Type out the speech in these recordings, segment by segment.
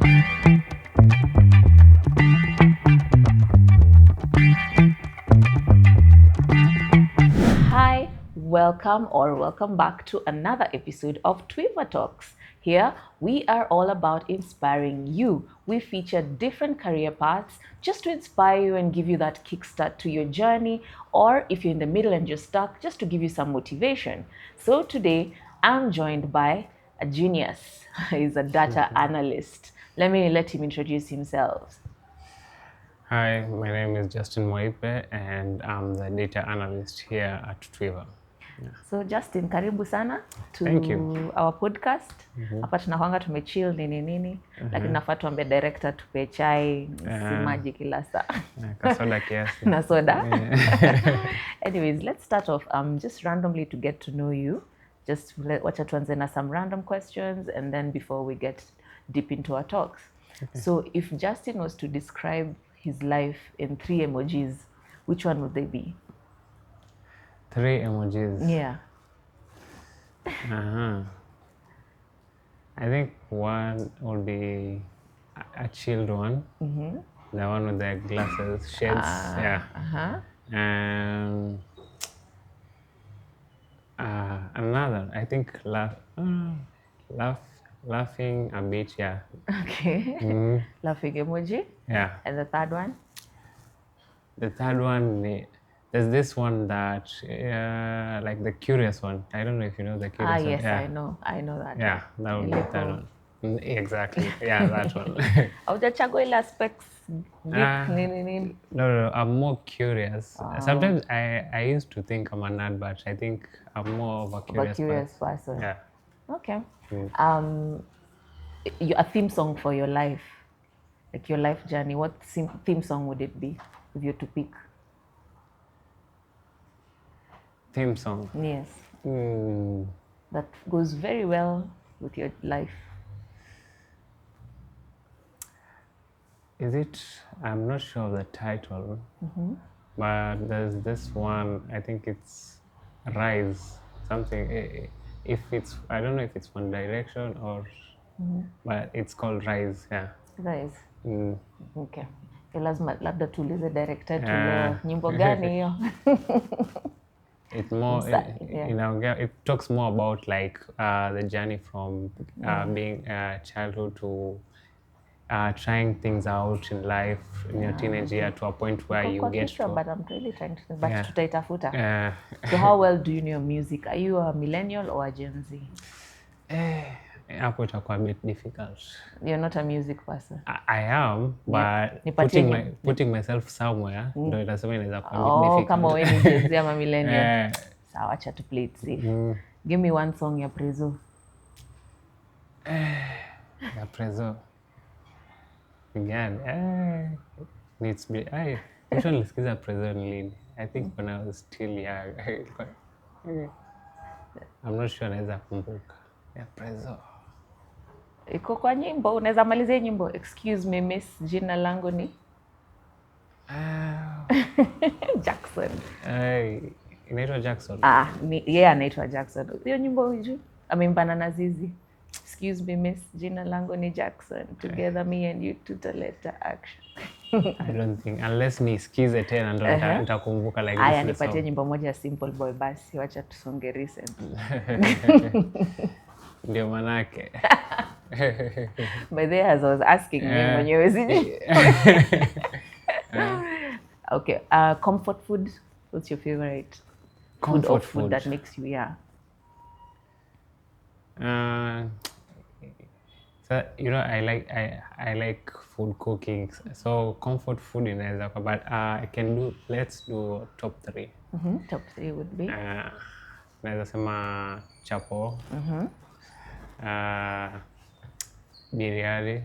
Hi, welcome back to another episode of Twiva Talks. Here, we are all about inspiring you. We feature different career paths just to inspire you and give you that kickstart to your journey, or if you're in the middle and you're stuck, just to give you some motivation. So today, I'm joined by a genius. He's a data analyst. Let him introduce himself. Hi, my name is Justin Moipe and I'm the data analyst here at Twiva. So Justin, karibu sana to Thank you. our podcast. Hapa tunakwanga tumechill nini, lakini nafaa tuambie director tupe chai, si maji kila saa. Kasoda kiasi. Na soda. Anyways, let's start off just randomly to get to know you. Just wacha tuanze na some random questions and then before we get deep into our talks. Okay. So if Justin was to describe his life in 3 emojis, which one would they be? 3 emojis. Yeah. I think one would be a chilled one. The one with the glasses, shades. And another, I think laughing a bit, yeah. Okay. Laughing emoji. Yeah. And the third one? The third one, there's this one that, like the curious one. I don't know if you know the curious one. Yes, yeah. I know that. Yeah, that would be the third one. Exactly. Yeah, that one. Haujachagua ile aspects nini? No, I'm more curious. Sometimes I used to think I'm a nerd, but I think I'm more of a curious person. Yeah. Okay. A theme song for your life, like your life journey, what theme song would it be if you had to pick? Theme song? Yes. That goes very well with your life. Is it? I'm not sure of the title, but there's this one, I think it's Rise, something. If it's, I don't know if it's One Direction or, but it's called Rise, yeah. Rise. Okay. Lazima labda tuulize director tuleo nyimbo gani hiyo? It's more, it talks more about like the journey from being a childhood to trying things out in life in your teenage year to a point where you get to... But I'm really trying to think, but tutaitafuta. So how well do you know music? Are you a millennial or a Gen Z? Hapo itakuwa a bit difficult. You're not a music person? I am, but putting myself somewhere ndo itasema inaweza kuwa a bit difficult. Kama wewe ni Gen Z ama millennial. Sawa, acha to play it safe. Give me one song ya Prezo. Ya Prezo. Again, needs me. Which one nilisikiza Prezo lead? I think when I was still young. I'm not sure naweza kumbuka. Ya Prezo. Iko kwa nyimbo, unaweza malizia nyimbo. Excuse me miss, jina langu ni Jackson. Inaitwa Jackson. Anaitwa Jackson. Hiyo nyimbo hujui? Ameimbana na Zizi. Excuse me miss, jina langu ni Jackson. Together me and you tutaleta action. I don't think, unless nisikize tena ndo nitakumbuka like this. Aya, nipatie nyimbo moja ya Simple Boy basi, wacha tusonge recent. Ndio manake. By the way, as I was asking me mwenyewe siji. Okay, comfort food. What's your favorite food that makes you So I like food cooking. So comfort food inaweza kwa, but let's do top 3. Top 3 would be naweza sema chapo. Biryani.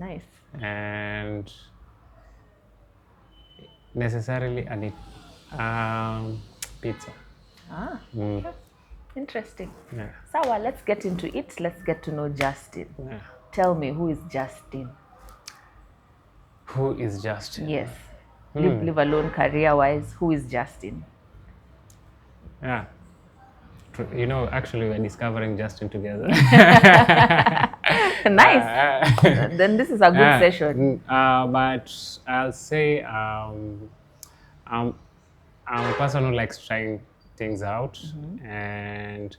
Nice. And necessarily I need pizza. Okay. Interesting. Yeah. Sawa, let's get into it. Let's get to know Justin. Yeah. Tell me, who is Justin? Who is Justin? Yes. Live alone career-wise, who is Justin? Yeah. You know, actually, we're discovering Justin together. Nice. Then this is a good session. But I'll say I'm, I'm a person who likes trying things out, and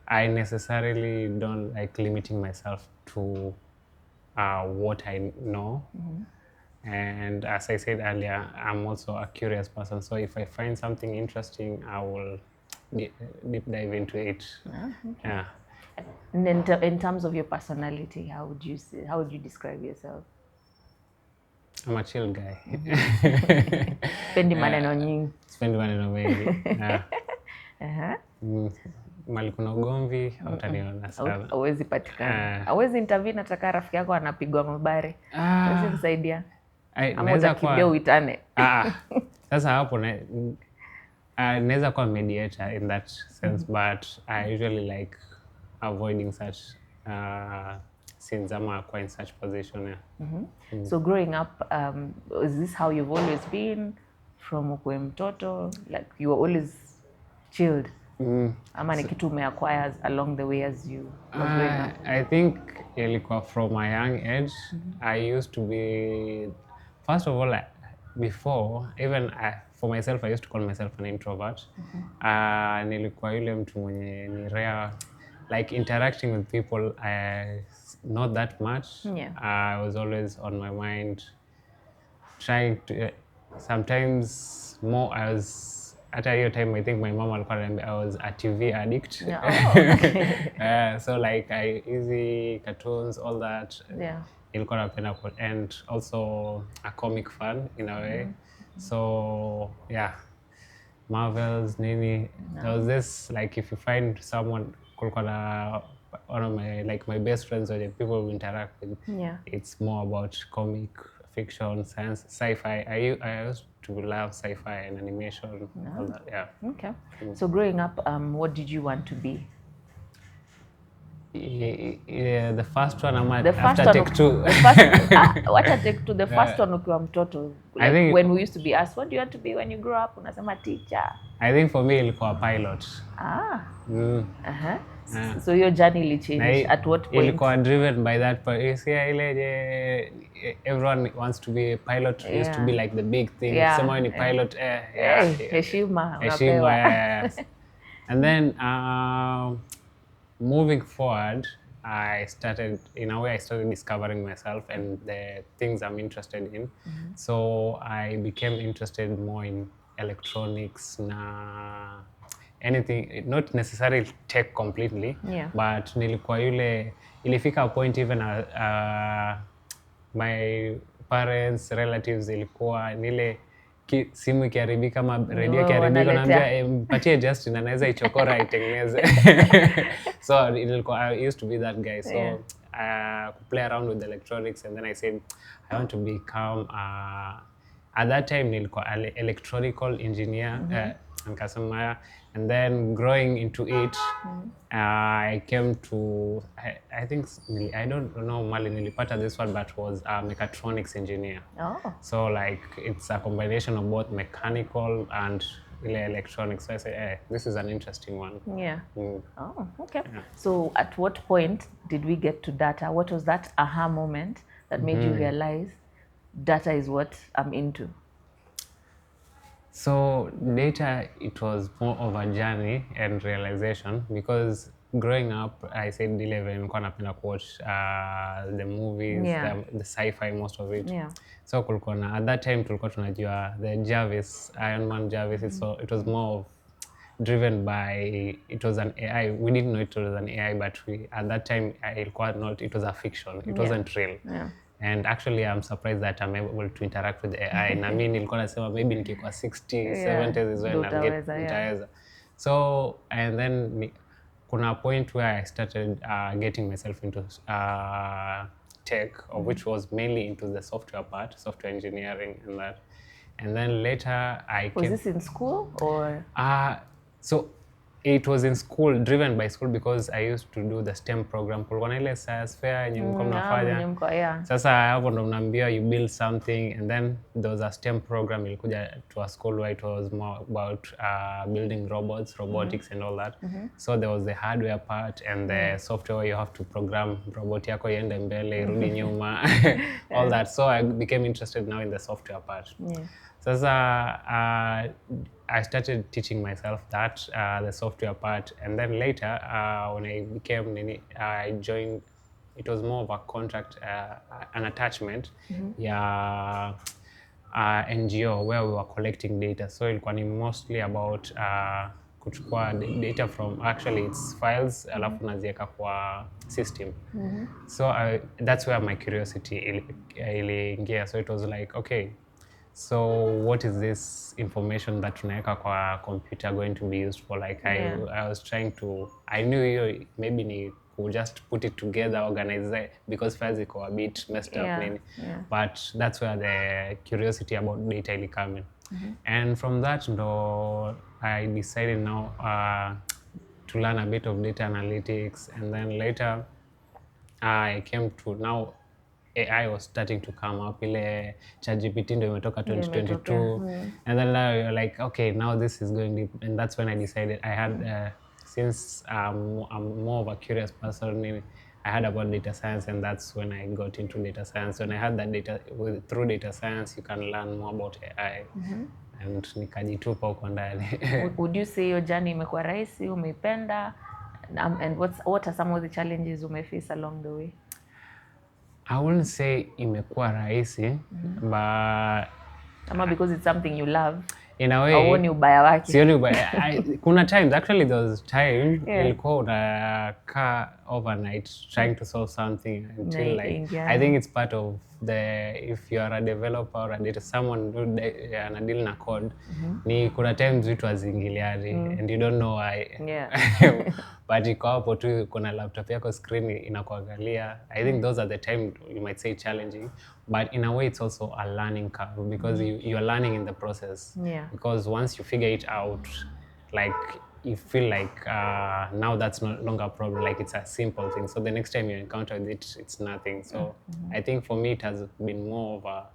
I necessarily don't like limiting myself to what I know. And as I said earlier, I'm also a curious person. So if I find something interesting, I will deep dive into it. Yeah. And in terms of your personality, how would you describe yourself? I'm a chill guy. Spendi maneno nyingi. Sipendi maneno mengi. Yeah. Uh-huh. Mali kuna ugomvi hautaniona sana. Hauwezi patikana. Hauwezi intervene ataka rafiki yako anapigwa mabare. Hauwezi kusaidia. Ama utakimbia uitane. Sasa hapo naweza kuwa mediator in that sense, but I usually like avoiding such scenes ama kuwa in such position. Yeah. So growing up, is this how you've always been from ukwe mtoto? Like you were always chilled? Ama ni kitu umeacquire along the way as you were growing up? I think ilikuwa from a young age. I used to be, first of all, before, even for myself, I used to call myself an introvert. Nilikuwa yule mtu mwenye ni rare, like interacting with people, not that much. Yeah. I was always on my mind, trying to, sometimes more, at a time, I think my mom alikuwa ananiambia I was a TV addict. Yeah. Oh, okay. So like easy cartoons, all that. Yeah. Ilikuwa napenda, and also a comic fan in a way. So yeah, Marvels, nini. There was this, like, if you find someone, kulikuwa na one of my best friends or the people we interact with. Yeah. It's more about comic fiction, science, sci-fi. I used to love sci-fi and animation. All that, yeah. Okay. So growing up, what did you want to be? Yeah, the first one, The first after one, take two. Wacha take two. The first one ukiwa mtoto. Like think, when we used to be asked, what do you want to be when you grow up? Unasema teacher. I think for me ilikuwa pilot. So your journey will change at what point? Ilikuwa driven by that part. Everyone wants to be a pilot. It used to be like the big thing. Someone a pilot. Heshima. Yes. And then moving forward, I started discovering myself and the things I'm interested in. So I became interested more in electronics, anything, not necessarily tech completely, but nilikuwa yule, ilifika a point even my parents, relatives, ilikuwa nile simu ikiharibika ama radio ikiharibika, naambia mpatie Justin anaweza ichokora itengeneze. So I used to be that guy. So play around with electronics, and then I said I want to become at that time nilikuwa electronical engineer. And then growing into it, I came to, I think, I don't know mali nilipata this one, but was a mechatronics engineer. So like it's a combination of both mechanical and electronics. So I said, hey, this is an interesting one. Yeah. Oh, okay. Yeah. So at what point did we get to data? What was that aha moment that made you realize data is what I'm into? So data, it was more of a journey and realization, because growing up, I said 11, nilikuwa napenda watch the movies, the sci-fi, most of it. So kulikuwa na, at that time tulikuwa tunajua the Jarvis, Iron Man Jarvis. So it was more of driven by, it was an AI. We didn't know it was an AI, but at that time it was a fiction. It wasn't real. And actually, I'm surprised that I'm able to interact with AI. Na mimi nilikuwa nasema maybe nikikuwa 60, 70s is when I'll get nitaweza. So, and then kuna point where I started getting myself into tech, of which was mainly into the software part, software engineering and that. And then later I Was this in school or? So it was in school, driven by school, because I used to do the STEM program. Kulikuwa na ile science fair yenye mko mnafanya. Yeah. Sasa hapo ndo mnaambia you build something, and then there was a STEM program ilikuja to a school where it was more about building robots, robotics and all that. So there was the hardware part and the software, you have to program robot yako iende mbele, irudi nyuma, all that. So I became interested now in the software part. Yeah. Sasa I started teaching myself that, the software part, and then later when I became I joined, it was more of a contract, an attachment, yeah, NGO where we were collecting data. So ilikuwa ni mostly about kuchukua data from, actually it's files, alafu naziweka kwa system. So that's where my curiosity iliingia. So it was like, okay, so what is this information that tunaweka kwa computer going to be used for? Like I was trying to, I knew maybe ni just put it together, organize it, because files iko a bit messed up. But that's where the curiosity about data will come in. And from that, though, I decided now to learn a bit of data analytics, and then later I came to, now AI was starting to come up. Ile ChatGPT ndio imetoka 2022, and then now you're like, okay, now this is going deep, and that's when I decided I had, since I'm more of a curious person, I heard about data science, and that's when I got into data science. When I had that data, through data science, you can learn more about AI, and nikajitupa huko ndani. Would you say your journey imekuwa rahisi, umeipenda, and what are some of the challenges umeface along the way? I wouldn't say imekuwa rahisi, but because it's something you love, in a way, hauoni ubaya wake. Sioni ubaya. Kuna times, actually there was time ilikuwa unakaa overnight trying to solve something until like, I think it's part of the, if you are a developer or a data, someone who ana deal na code, ni kuna times vitu hazingiliani, and you don't know why. But iko hapo tu, kuna laptop yako screen inakuangalia. I think those are the time you might say challenging, but in a way it's also a learning curve, because you are learning in the process. Because once you figure it out, like you feel like now that's no longer a problem, like it's a simple thing. So the next time you encounter it, it's nothing. So I think for me it has been more of a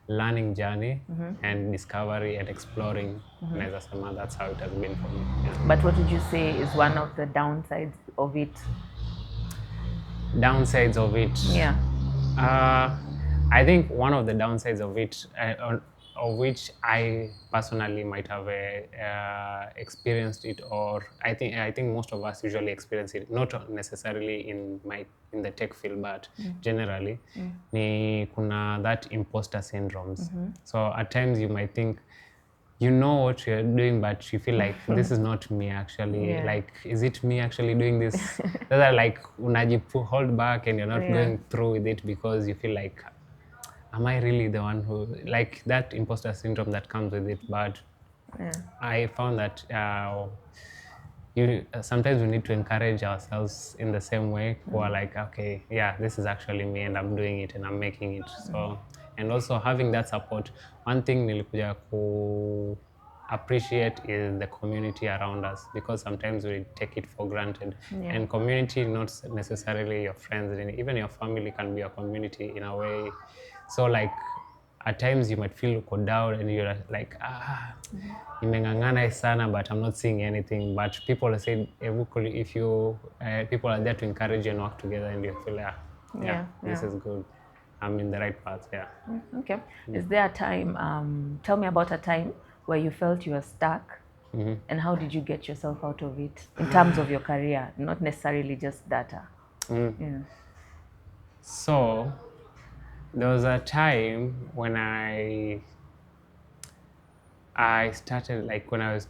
learning journey and discovery and exploring. Naweza sema that's how it has been for me. But what would you say is one of the downsides of it? Downsides of it? I think one of the downsides of it, of which I personally might have experienced it, or I think most of us usually experience it, not necessarily in the tech field, but generally, ni kuna that imposter syndromes. So at times you might think you know what you're doing, but you feel like this is not me actually. Like, is it me actually doing this? That's like hold back, and you're not going through with it because you feel like, am I really the one who, like that imposter syndrome that comes with it? But I found that sometimes we need to encourage ourselves in the same way. Who are like, okay, yeah, this is actually me, and I'm doing it, and I'm making it. So, and also having that support. One thing nilikuja ku appreciate is the community around us, because sometimes we take it for granted. And community, not necessarily your friends, even your family can be a community in a way. So like at times you might feel down, and you're like, nimeng'ang'ana sana, but I'm not seeing anything. But people say, if you people are there to encourage you and work together, and you feel this is good, I'm in the right path. Okay. Is there a time, tell me about a time where you felt you were stuck, and how did you get yourself out of it in terms of your career, not necessarily just data? So there was a time when I started, like when I was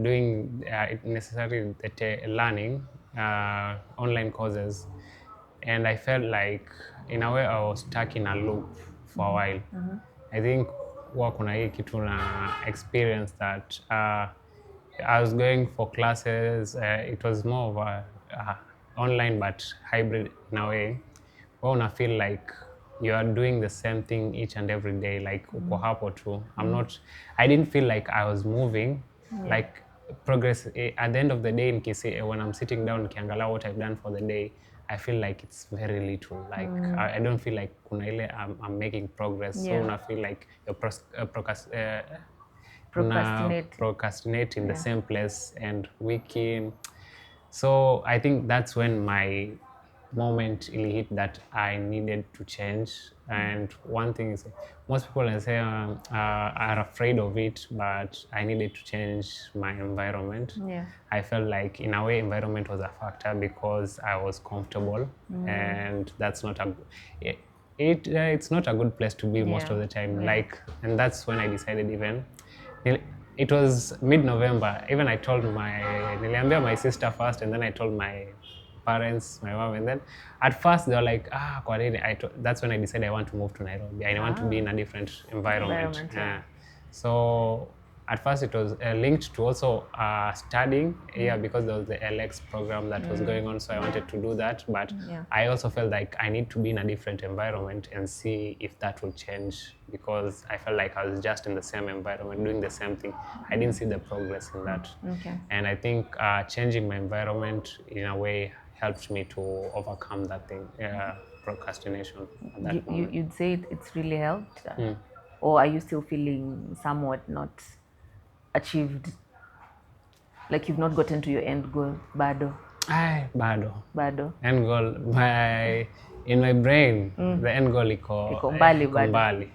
doing necessarily learning online courses, and I felt like in a way I was stuck in a loop for a while. I think kuna hii kitu na experience that I was going for classes. It was more of a online but hybrid in a way. Where I feel like you are doing the same thing each and every day, like uko hapo tu. I didn't feel like I was moving. Like progress at the end of the day, when I'm sitting down nikiangalia what I've done for the day, I feel like it's very little. Like I don't feel like kuna ile I'm making progress. So Yeah. I feel like you're Procrastinate. procrastinate in the Yeah. same place and week in. So I think that's when my moment really hit that I needed to change. And one thing is, most people I say are afraid of it, but I needed to change my environment. Yeah. I felt like in a way environment was a factor because I was comfortable, and that's not a it's not a good place to be most of the time. Yeah. Like, and that's when I decided it was mid-November. Even niliambia my sister first, and then I told my parents, my mom, and then at first they were like, kwa nini? That's when I decided I want to move to Nairobi. I want to be in a different environment. Yeah. So at first it was linked to also studying here because there was the LX program that was going on, so I wanted to do that, but I also felt like I need to be in a different environment and see if that will change, because I felt like I was just in the same environment doing the same thing. I didn't see the progress in that. And I think changing my environment in a way helped me to overcome that thing, procrastination at that moment. You'd say it's really helped? Or are you still feeling somewhat not achieved? Like you've not gotten to your end goal? Bado? Bado. End goal, in my brain, the end goal iko mbali.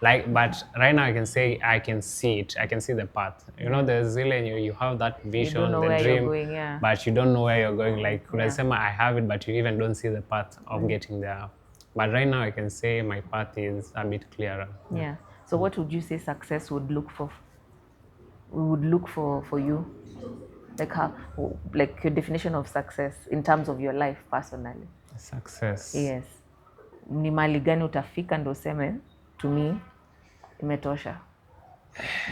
Like, but right now I can say I can see it. I can see the path. You know, there's really you have that vision, you don't know the where dream, you're going, yeah. but you don't know where you're going. Like, I have it, but you even don't see the path of getting there. But right now I can say my path is a bit clearer. Yeah. So what would you say success would look for you? Like how, like your definition of success in terms of your life personally? Success. Yes. Ni mali gani utafika ndo useme to me imetosha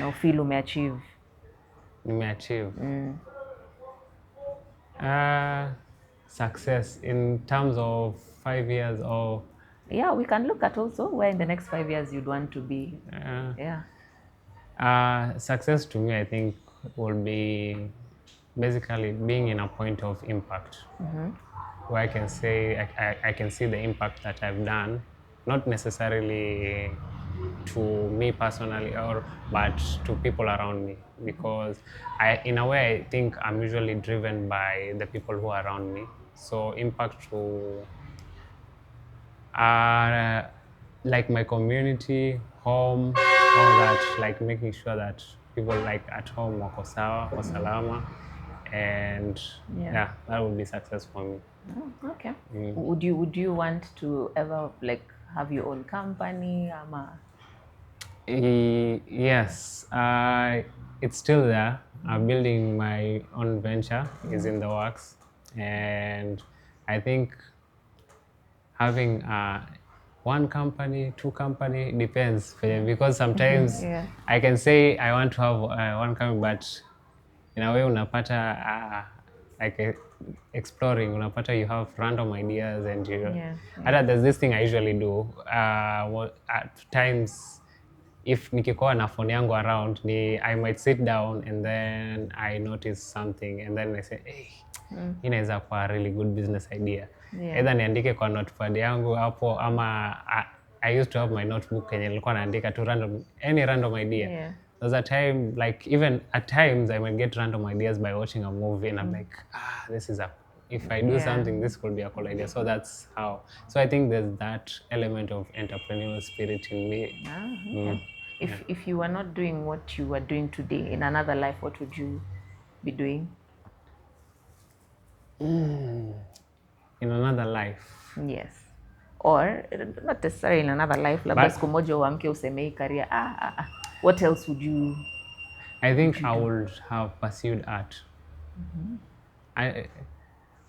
na ufeel umeachieve? Nimeachieve. Success in terms of 5 years or... Yeah, we can look at also where in the next 5 years you'd want to be. Success to me, I think, will be basically being in a point of impact, where I can say I can see the impact that I've done, not necessarily to me personally, but to people around me, because in a way, I think I'm usually driven by the people who are around me. So impact to like my community, home, all that, like making sure that people like at home wako sawa, wako salama, and yeah, that would be success for me. Okay. Would you want to ever like have your own company? Yes, it's still there. I'm building my own venture, is in the works, and I think having one company, two company, depends, because sometimes I can say I want to have one company, but in a way unapata like exploring, unapata you have random ideas, and there's this thing I usually do at times. If nikikuwa na phone yangu around, I might sit down and then I notice something and then I say, hey, inaweza kuwa a really good business idea. Either niandike kwa notepad yangu hapo, ama I used to have my notebook yenye nilikuwa naandika tu any random idea. There's a time, like even at times I might get random ideas by watching a movie and I'm like, if I do something, this could be a cool idea. So that's how. So I think there's that element of entrepreneurial spirit in me. If you were not doing what you are doing today, in another life, what would you be doing? In another life? Yes. Or not necessarily in another life, labda siku moja uamke useme hii career. What else would you? I think I would have pursued art.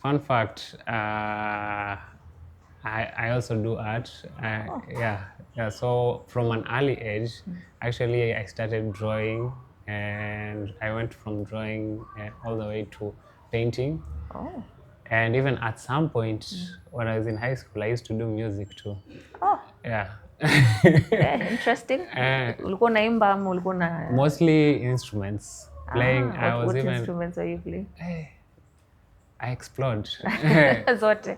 Fun fact, I also do art. So from an early age, actually I started drawing, and I went from drawing all the way to painting. And even at some point when I was in high school, I used to do music too. Interesting. Ulikuwa unaimba ama ulikuwa na... Mostly instruments. playing. What, I was what even instruments are you playing? I explored. Zote.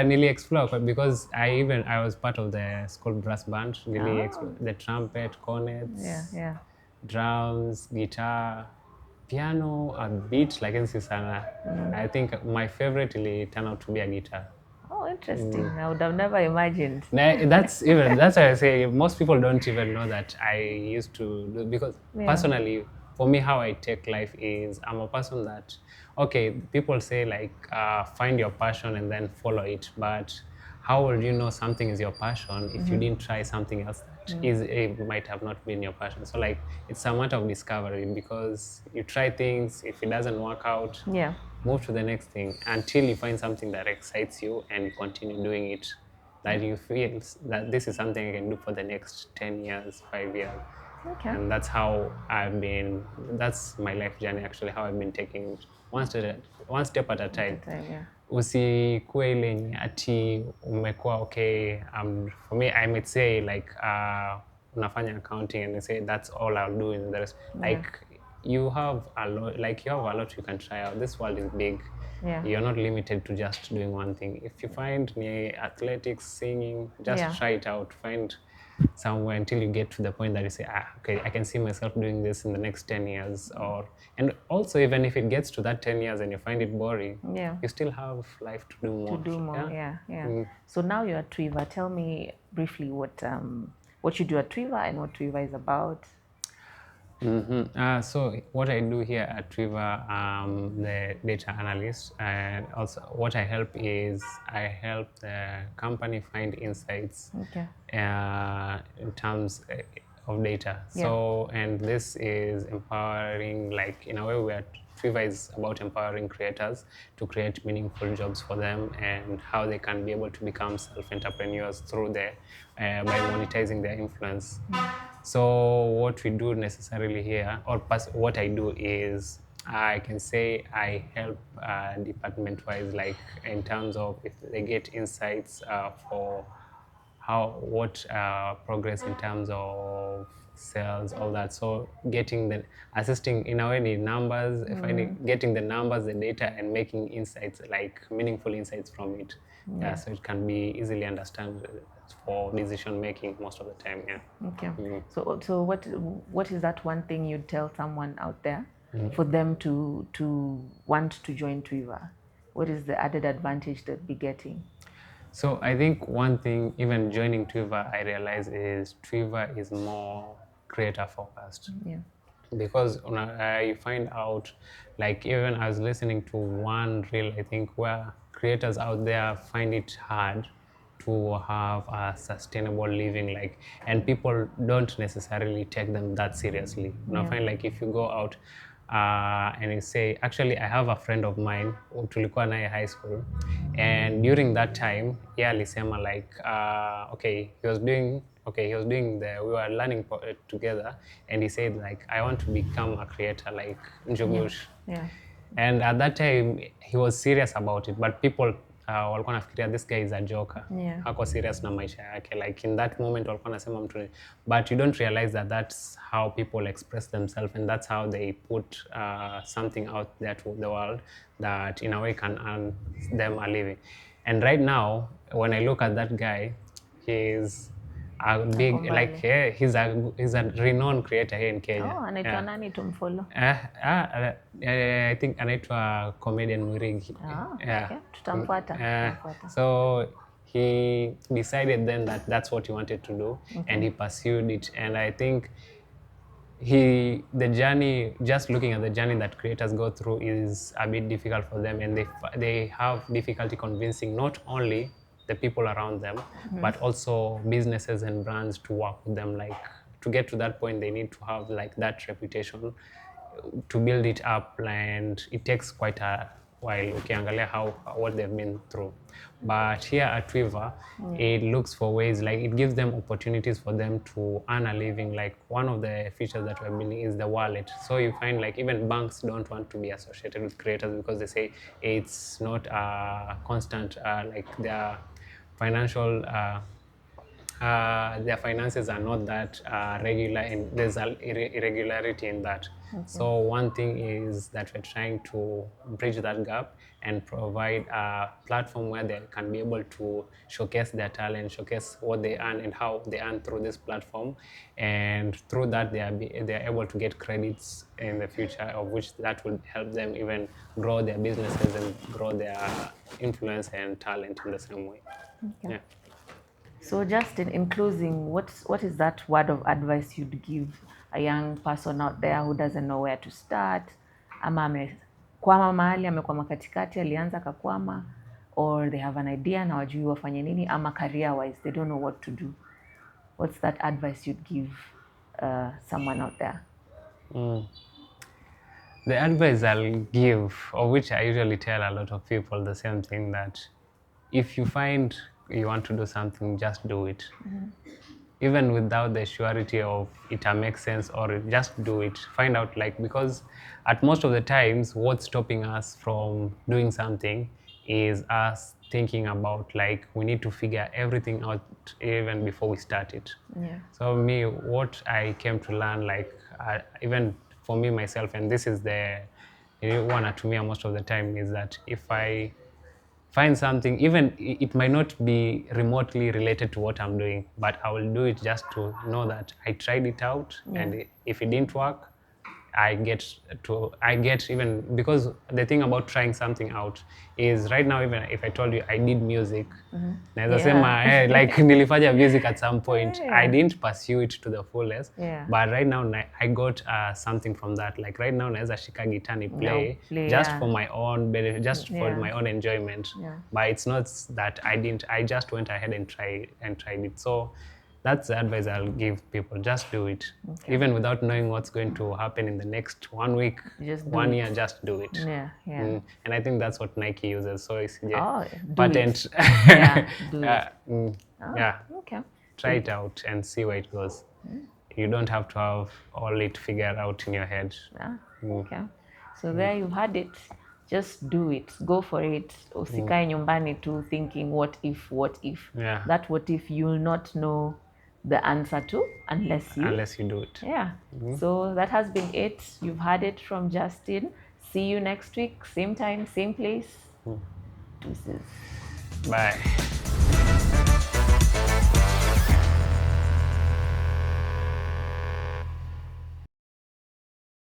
Nearly explored because I was part of the school brass band. Nearly Oh. the trumpet, Yeah, cornets, yeah. drums, guitar, piano, a bit like NC sana. I think my favorite really turned out to be a guitar. Oh, interesting. I would have never imagined. That's why I say most people don't even know that I used to do, because Yeah. personally for me how I take life is I'm a person that, okay, people say like find your passion and then follow it, but how will you know something is your passion if you didn't try something else that it might have not been your passion? So like it's a matter of discovery, because you try things, if it doesn't work out, Yeah. move to the next thing until you find something that excites you and you continue doing it, that you feel that this is something I can do for the next 10 years, 5 years. Okay. And that's my life journey actually, how I've been taking it one step at a time. Yeah. Usikuwe ile yenye ati umekuwa okay. For me I might say like unafanya accounting and I say that's all I'll do in the rest. Like you have a lot you can try out. This world is big. Yeah. You're not limited to just doing one thing. If you find athletics, singing, just try it out. Find somewhere until you get to the point that you say, okay, I can see myself doing this in the next 10 years. And also, even if it gets to that 10 years and you find it boring, you still have life to do more. To do more, yeah. So now you're at Twiva. Tell me briefly what you do at Twiva and what Twiva is about. So what I do here at Twiva, the data analyst, and also what I help is I help the company find insights in terms of data. So, and this is empowering, like in a way where Twiva is about empowering creators to create meaningful jobs for them and how they can be able to become self-entrepreneurs through by monetizing their influence. So what we do necessarily here, or what I do is, I can say I help department-wise, like in terms of if they get insights for what progress in terms of sales, all that. So assisting in a way the numbers, getting the numbers, the data, and making insights, like meaningful insights from it. So it can be easily understood for decision making most of the time. Okay. So what is that one thing you'd tell someone out there for them to want to join Twiva? What is the added advantage they'd be getting? So I think one thing, even joining Twiva, I realized is Twiva is more creator focused. Because I find out, like even I was listening to one reel, I think, where creators out there find it hard to have a sustainable living, like, and people don't necessarily take them that seriously. I find like if you go out and you say, actually, I have a friend of mine who tulikuwa naye high school, and during that time, alisema like, he was doing we were learning together, and he said like, I want to become a creator like Njugush. And at that time he was serious about it, but people walikuwa nafikiria this guy is a joker. Hako serious na maisha yake, like in that moment walikuwa nasema mtu, but you don't realize that that's how people express themselves, and that's how they put something out there to the world that in a way can earn them a living. And right now when I look at that guy, he's a big, like, he's a renowned creator here in Kenya. Anaitwa nani tumfollow? I think anaitwa comedian Mwirigi. Tutamfuata. So he decided then that that's what he wanted to do, and he pursued it. And I think the journey, just looking at the journey that creators go through, is a bit difficult for them, and they have difficulty convincing not only the people around them, but also businesses and brands to work with them. Like, to get to that point, they need to have like that reputation to build it up, and it takes quite a while. Ukiangalia what they've been through. But here at Twiva, it looks for ways, like it gives them opportunities for them to earn a living. Like one of the features that we're building is the wallet. So you find like even banks don't want to be associated with creators because they say it's not a constant, like their financial their finances are not that regular, and there's an irregularity in that. Okay. So one thing is that we're trying to bridge that gap and provide a platform where they can be able to showcase their talent, showcase what they earn and how they earn through this platform, and through that they are able to get credits in the future, of which that will help them even grow their businesses and grow their influence and talent in the same way. Okay. Yeah. So just in closing, what is that word of advice you'd give a young person out there who doesn't know where to start, ama amekwama mahali, amekwama katikati, alianza akakwama, or they have an idea na wajui wafanye nini, ama career wise they don't know what to do? What's that advice you'd give someone out there? The advice I'll give, of which I usually tell a lot of people the same thing, that if you find you want to do something, just do it. Even without the surety of it makes sense, or just do it. Find out, like, because at most of the times what's stopping us from doing something is us thinking about, like, we need to figure everything out even before we start it. Yeah. So me, what I came to learn, like, even for me myself, and this is the one to me most of the time, is that if I find something, even it might not be remotely related to what I'm doing, but I will do it just to know that I tried it out. Yeah. And if it didn't work, I get even, because the thing about trying something out is, right now, even if I told you I did music, naweza sema, hey, like nilifanya music at some point. Yeah. I didn't pursue it to the fullest. Yeah. But right now I got something from that. Like right now naweza shika guitar ni play just for my own benefit, just for my own enjoyment. Yeah. But it's not that I just went ahead and tried it. So that's the advice I'll give people. Just do it. Okay. Even without knowing what's going to happen in the next 1 week, 1 year, just do it. Yeah, yeah. And I think that's what Nike uses. So it's patent. Yeah, do it. Yeah. Okay. Try it out and see where it goes. You don't have to have all it figured out in your head. Yeah. Okay. So there you had it. Just do it. Go for it. Usikae nyumbani tu thinking what if. Yeah. That what if you'll not know the answer to unless you do it. Yeah. So that has been it. You've heard it from Justin. See you next week, same time, same place. Deuces. Bye.